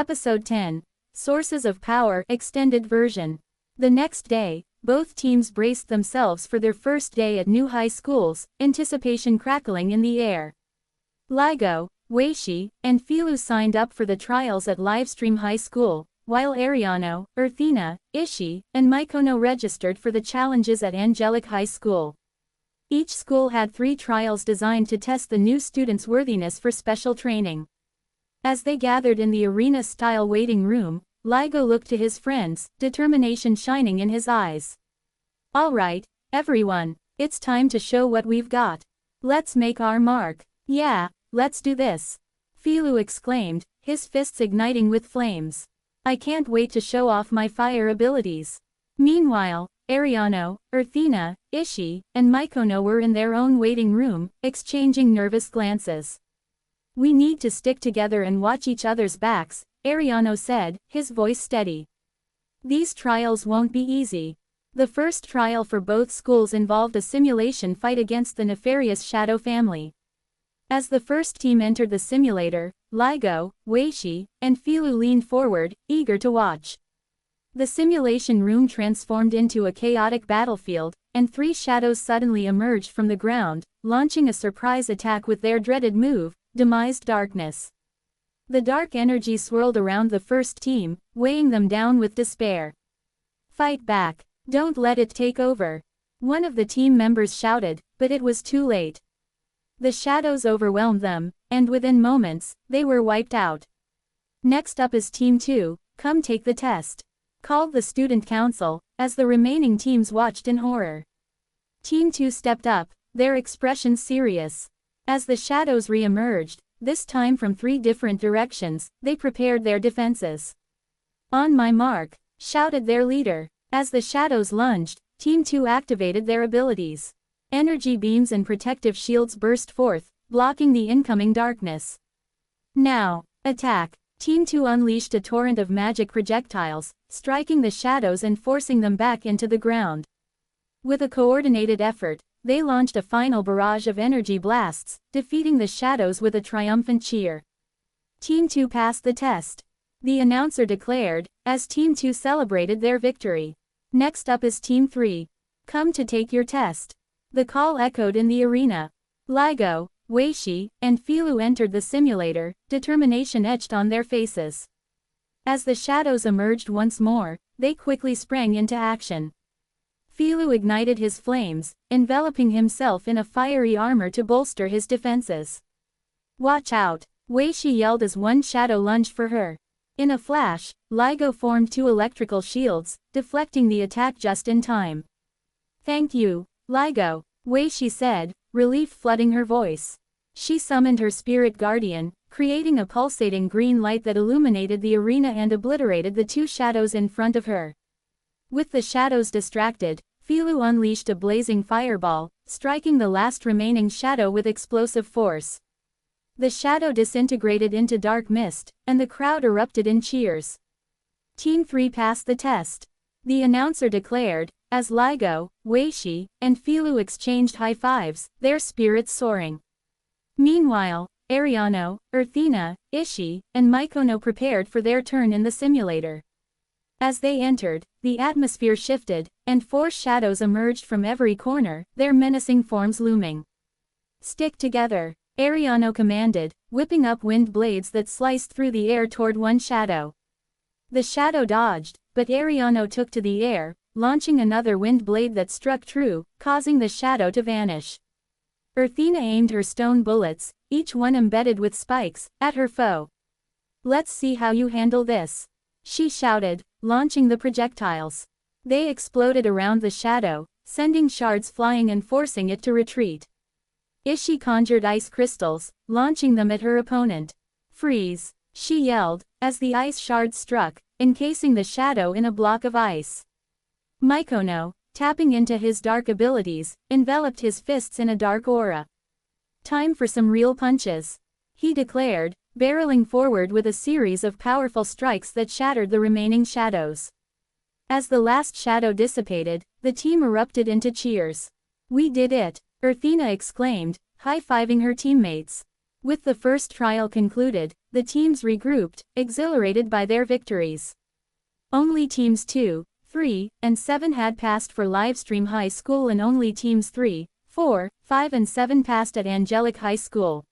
Episode 10. Sources of Power Extended Version. The next day, both teams braced themselves for their first day at new high schools, anticipation crackling in the air. Ligo, Weishi, and Filu signed up for the trials at Livestream High School, while Ariano, Earthina, Ishii, and Mikono registered for the challenges at Angelic High School. Each school had 3 trials designed to test the new students' worthiness for special training. As they gathered in the arena-style waiting room, Ligo looked to his friends, determination shining in his eyes. "All right, everyone, it's time to show what we've got. Let's make our mark." "Yeah, let's do this," Filu exclaimed, his fists igniting with flames. "I can't wait to show off my fire abilities." Meanwhile, Ariano, Earthina, Ishii, and Mikono were in their own waiting room, exchanging nervous glances. "We need to stick together and watch each other's backs," Ariano said, his voice steady. "These trials won't be easy." The first trial for both schools involved a simulation fight against the nefarious Shadow family. As the first team entered the simulator, Ligo, Weishi, and Filu leaned forward, eager to watch. The simulation room transformed into a chaotic battlefield, and 3 shadows suddenly emerged from the ground, launching a surprise attack with their dreaded move, Demised Darkness. The dark energy swirled around the first team, weighing them down with despair. "Fight back! Don't let it take over!" one of the team members shouted, but it was too late. The shadows overwhelmed them, and within moments, they were wiped out. "Next up is Team 2, come take the test," called the student council, as the remaining teams watched in horror. Team 2 stepped up, their expressions serious. As the shadows re-emerged, this time from 3 different directions, they prepared their defenses. "On my mark," shouted their leader. As the shadows lunged, Team 2 activated their abilities. Energy beams and protective shields burst forth, blocking the incoming darkness. "Now, attack!" Team 2 unleashed a torrent of magic projectiles, striking the shadows and forcing them back into the ground. With a coordinated effort, they launched a final barrage of energy blasts, defeating the shadows with a triumphant cheer. Team 2 passed the test, the announcer declared, as Team 2 celebrated their victory. "Next up is Team 3. Come to take your test." The call echoed in the arena. Ligo, Weishi, and Filu entered the simulator, determination etched on their faces. As the shadows emerged once more, they quickly sprang into action. Filu ignited his flames, enveloping himself in a fiery armor to bolster his defenses. "Watch out!" Weishi yelled as one shadow lunged for her. In a flash, Ligo formed 2 electrical shields, deflecting the attack just in time. "Thank you, Ligo," Weishi said, relief flooding her voice. She summoned her spirit guardian, creating a pulsating green light that illuminated the arena and obliterated the 2 shadows in front of her. With the shadows distracted, Filu unleashed a blazing fireball, striking the last remaining shadow with explosive force. The shadow disintegrated into dark mist, and the crowd erupted in cheers. Team 3 passed the test, the announcer declared, as Ligo, Weishi, and Filu exchanged high fives, their spirits soaring. Meanwhile, Ariano, Earthina, Ishii, and Mikono prepared for their turn in the simulator. As they entered, the atmosphere shifted, and 4 shadows emerged from every corner, their menacing forms looming. "Stick together," Ariano commanded, whipping up wind blades that sliced through the air toward one shadow. The shadow dodged, but Ariano took to the air, launching another wind blade that struck true, causing the shadow to vanish. Earthina aimed her stone bullets, each one embedded with spikes, at her foe. "Let's see how you handle this," she shouted, launching the projectiles. They exploded around the shadow, sending shards flying and forcing it to retreat. Ishii conjured ice crystals, launching them at her opponent. "Freeze!" she yelled, as the ice shards struck, encasing the shadow in a block of ice. Mikono, tapping into his dark abilities, enveloped his fists in a dark aura. "Time for some real punches," he declared, barreling forward with a series of powerful strikes that shattered the remaining shadows. As the last shadow dissipated, the team erupted into cheers. "We did it!" Earthina exclaimed, high-fiving her teammates. With the first trial concluded, The teams regrouped, exhilarated by their victories. Only teams 2, 3, and 7 had passed for Livestream High School, and only teams 3, 4, 5 and 7 passed at Angelic High School.